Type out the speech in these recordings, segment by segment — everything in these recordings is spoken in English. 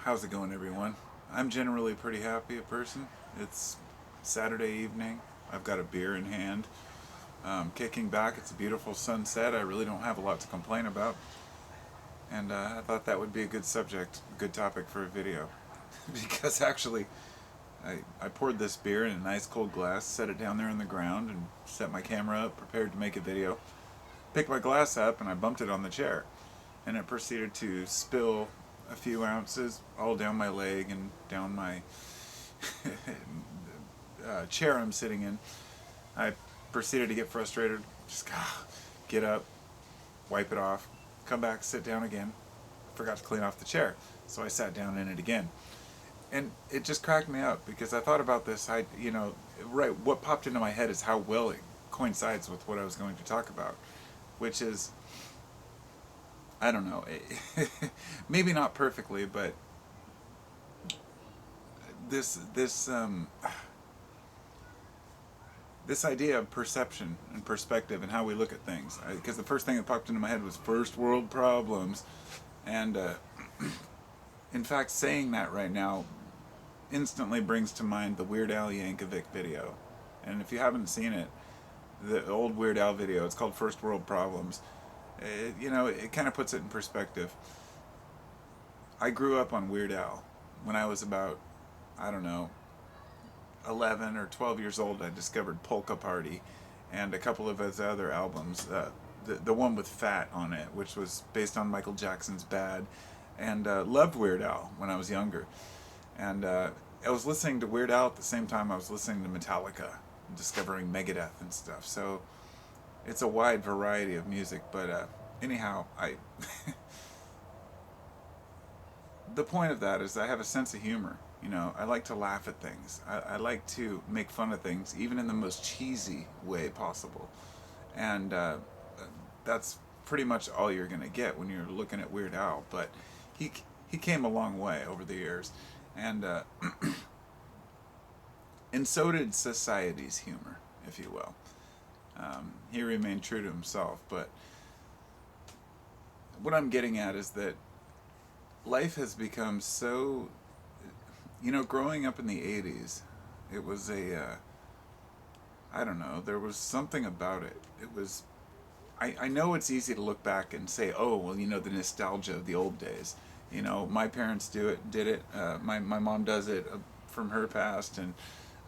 How's it going, everyone? I'm generally a pretty happy person. It's Saturday evening. I've got a beer in hand. Kicking back. It's a beautiful sunset. I really don't have a lot to complain about. And I thought that would be a good subject, a good topic for a video. Because actually, I poured this beer in a nice cold glass, set it down there on the ground, and set my camera up, prepared to make a video. Picked my glass up, and I bumped it on the chair. And it proceeded to spill a few ounces all down my leg and down my chair I'm sitting in. I proceeded to get frustrated, just get up, wipe it off, come back, sit down again. Forgot to clean off the chair, so I sat down in it again. And it just cracked me up because I thought about this. Right, what popped into my head is how well it coincides with what I was going to talk about, which is, I don't know, maybe not perfectly, but this idea of perception and perspective and how we look at things. Because the first thing that popped into my head was first world problems, and in fact, saying that right now instantly brings to mind the Weird Al Yankovic video. And if you haven't seen it, the old Weird Al video, it's called First World Problems. It kind of puts it in perspective. I grew up on Weird Al. When I was about, I don't know, 11 or 12 years old, I discovered Polka Party and a couple of his other albums. The one with Fat on it, which was based on Michael Jackson's Bad, and loved Weird Al when I was younger. And I was listening to Weird Al at the same time I was listening to Metallica, and discovering Megadeth and stuff. So it's a wide variety of music, but anyhow, the point of that is I have a sense of humor. I like to laugh at things. I like to make fun of things, even in the most cheesy way possible. And that's pretty much all you're going to get when you're looking at Weird Al. But he came a long way over the years. And and so did society's humor, if you will. He remained true to himself. But what I'm getting at is that life has become so... growing up in the 80s, it was I don't know, there was something about it. It was... I know it's easy to look back and say, oh, well, the nostalgia of the old days. My parents did it. My mom does it from her past, and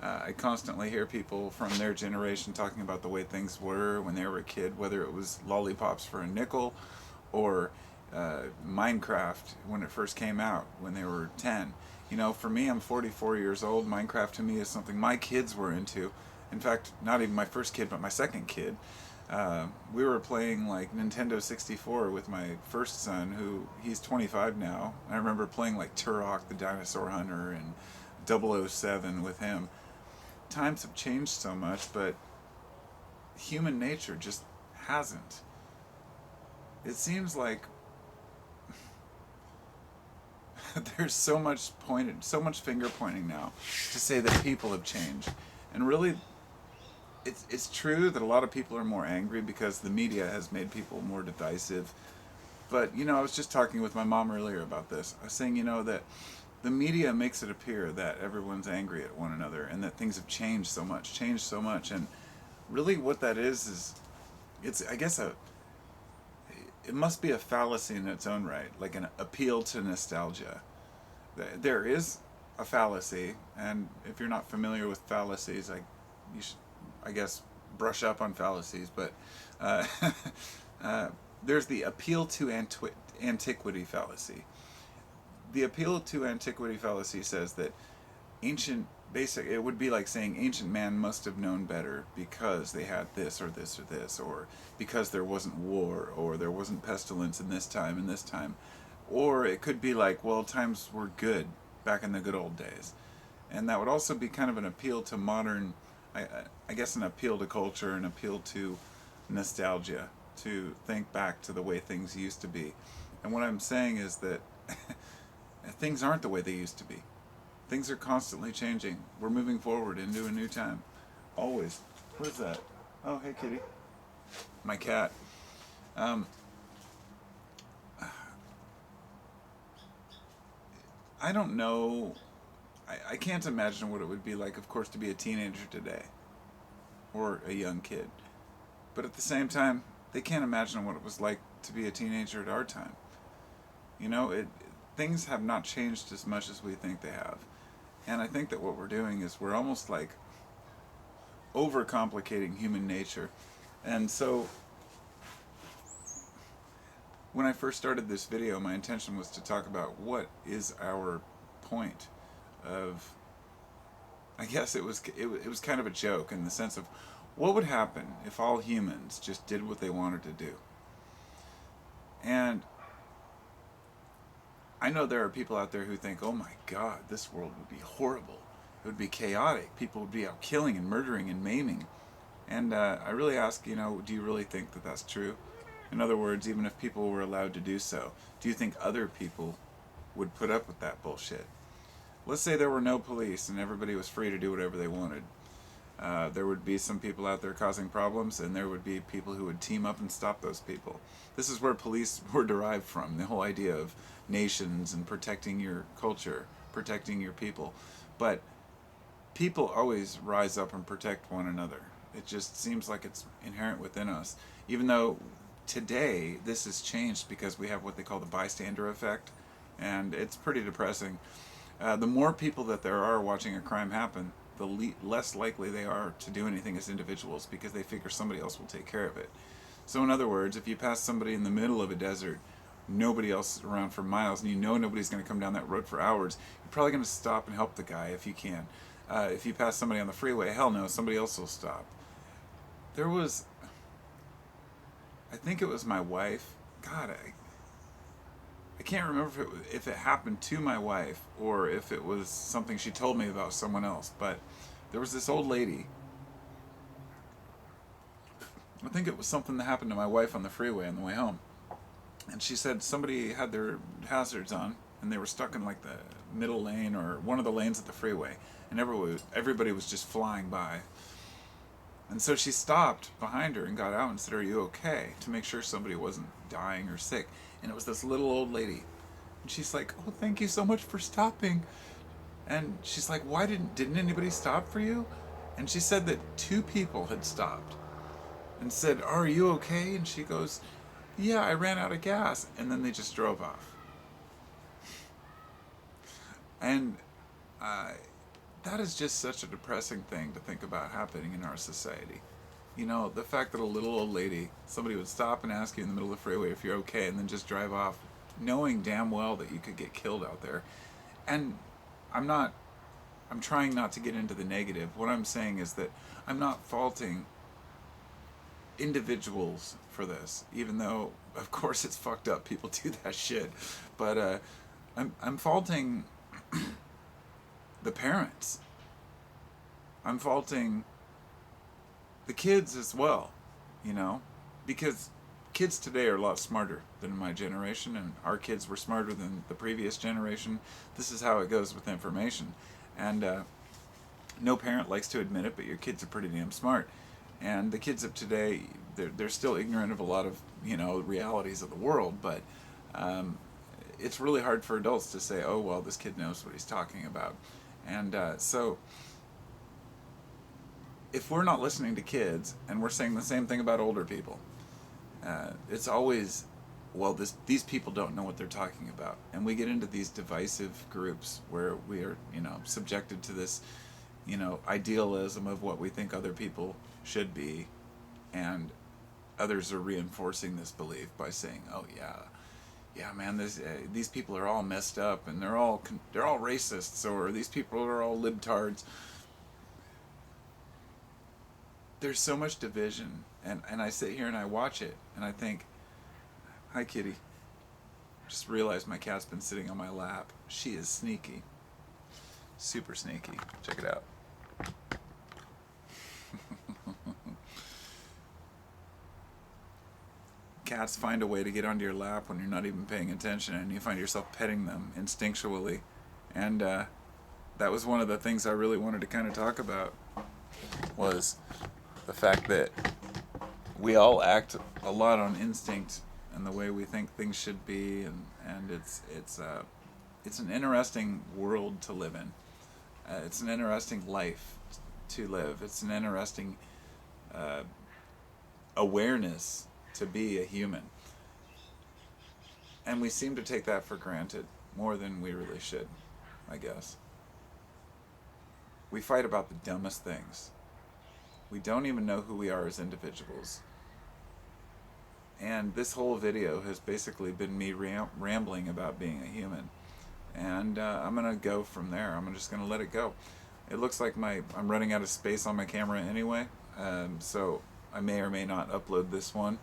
I constantly hear people from their generation talking about the way things were when they were a kid, whether it was lollipops for a nickel or Minecraft when it first came out when they were 10. For me, I'm 44 years old. Minecraft to me is something my kids were into. In fact, not even my first kid, but my second kid. We were playing like Nintendo 64 with my first son, he's 25 now. I remember playing like Turok the Dinosaur Hunter and 007 with him. Times have changed so much, but human nature just hasn't. It seems like there's so much finger pointing now to say that people have changed. And really, it's true that a lot of people are more angry because the media has made people more divisive. But, I was just talking with my mom earlier about this. I was saying, that the media makes it appear that everyone's angry at one another and that things have changed so much. And really what that is it's, I guess, it must be a fallacy in its own right, like an appeal to nostalgia. There is a fallacy, and if you're not familiar with fallacies, you should, I guess, brush up on fallacies, but there's the appeal to antiquity fallacy. The appeal to antiquity fallacy says that it would be like saying ancient man must have known better because they had this or this or this, or because there wasn't war, or there wasn't pestilence in this time and this time. Or it could be like, well, times were good back in the good old days. And that would also be kind of an appeal to modern, I guess an appeal to culture, an appeal to nostalgia, to think back to the way things used to be. And what I'm saying is that things aren't the way they used to be. Things are constantly changing. We're moving forward into a new time. Always. What is that? Oh, hey, kitty. My cat. I don't know. I can't imagine what it would be like, of course, to be a teenager today or a young kid. But at the same time, they can't imagine what it was like to be a teenager at our time. You know, things have not changed as much as we think they have. And I think that what we're doing is we're almost like overcomplicating human nature. And so when I first started this video, my intention was to talk about what is our point of, I guess it was kind of a joke in the sense of what would happen if all humans just did what they wanted to do. And I know there are people out there who think, oh my God, this world would be horrible. It would be chaotic. People would be out killing and murdering and maiming. And I really ask, do you really think that that's true? In other words, even if people were allowed to do so, do you think other people would put up with that bullshit? Let's say there were no police and everybody was free to do whatever they wanted. There would be some people out there causing problems, and there would be people who would team up and stop those people. This is where police were derived from, the whole idea of nations and protecting your culture, protecting your people. But people always rise up and protect one another. It just seems like it's inherent within us. Even though today this has changed because we have what they call the bystander effect, and it's pretty depressing. The more people that there are watching a crime happen, the less likely they are to do anything as individuals because they figure somebody else will take care of it. So in other words, if you pass somebody in the middle of a desert, nobody else is around for miles, and you know nobody's going to come down that road for hours, you're probably going to stop and help the guy if you can. If you pass somebody on the freeway, hell no, somebody else will stop. There was, I think it was my wife. God, I can't remember if it happened to my wife or if it was something she told me about someone else. But there was this old lady. I think it was something that happened to my wife on the freeway on the way home. And she said somebody had their hazards on and they were stuck in like the middle lane or one of the lanes at the freeway. And everybody was just flying by. And so she stopped behind her and got out and said, "Are you okay?" to make sure somebody wasn't dying or sick. And it was this little old lady. And she's like, "Oh, thank you so much for stopping." And she's like, "Why didn't anybody stop for you?" And she said that two people had stopped and said, "Are you okay?" And she goes, "Yeah, I ran out of gas." And then they just drove off. And that is just such a depressing thing to think about happening in our society. You know, the fact that a little old lady, somebody would stop and ask you in the middle of the freeway if you're okay and then just drive off, knowing damn well that you could get killed out there. And I'm not, I'm trying not to get into the negative. What I'm saying is that I'm not faulting individuals for this, even though, of course, it's fucked up. People do that shit. But I'm faulting the parents. I'm faulting the kids as well, because kids today are a lot smarter than my generation, and our kids were smarter than the previous generation. This is how it goes with information. And no parent likes to admit it, but your kids are pretty damn smart. And the kids of today, they're still ignorant of a lot of, realities of the world, but it's really hard for adults to say, oh, well, this kid knows what he's talking about. And so if we're not listening to kids and we're saying the same thing about older people, it's always, well, these people don't know what they're talking about. And we get into these divisive groups where we are, subjected to this, idealism of what we think other people should be. And others are reinforcing this belief by saying, oh, yeah, man, these people are all messed up and they're all racists, or these people are all libtards. There's so much division, and I sit here and I watch it and I think, hi kitty, just realized my cat's been sitting on my lap. She is sneaky, super sneaky. Check it out. Cats find a way to get onto your lap when you're not even paying attention, and you find yourself petting them instinctually. And that was one of the things I really wanted to kind of talk about, was the fact that we all act a lot on instinct and the way we think things should be, and it's an interesting world to live in. It's an interesting life to live. It's an interesting uh, awareness to be a human. And we seem to take that for granted more than we really should, I guess. We fight about the dumbest things. We don't even know who we are as individuals. And this whole video has basically been me rambling about being a human. And I'm going to go from there. I'm just going to let it go. It looks like I'm running out of space on my camera anyway, so I may or may not upload this one.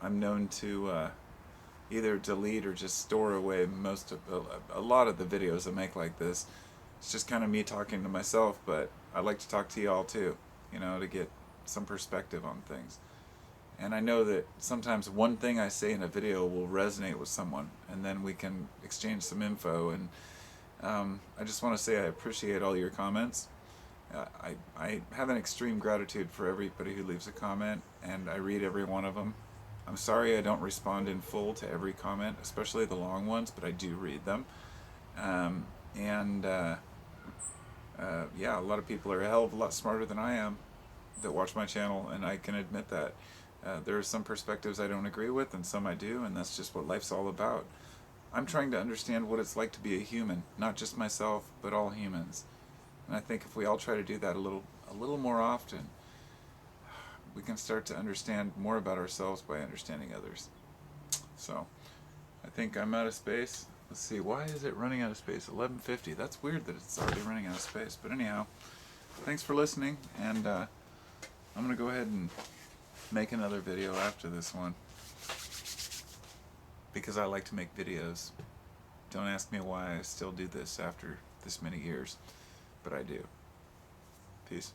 I'm known to either delete or just store away a lot of the videos I make like this. It's just kind of me talking to myself, but I like to talk to y'all too, to get some perspective on things. And I know that sometimes one thing I say in a video will resonate with someone, and then we can exchange some info. And I just want to say I appreciate all your comments. I have an extreme gratitude for everybody who leaves a comment, and I read every one of them. I'm sorry I don't respond in full to every comment, especially the long ones, but I do read them. Yeah, a lot of people are a hell of a lot smarter than I am that watch my channel, and I can admit that. There are some perspectives I don't agree with, and some I do, and that's just what life's all about. I'm trying to understand what it's like to be a human, not just myself, but all humans. And I think if we all try to do that a little more often, we can start to understand more about ourselves by understanding others. So, I think I'm out of space. Let's see, why is it running out of space? 11:50. That's weird that it's already running out of space. But anyhow, thanks for listening, and I'm going to go ahead and make another video after this one, because I like to make videos. Don't ask me why I still do this after this many years, but I do. Peace.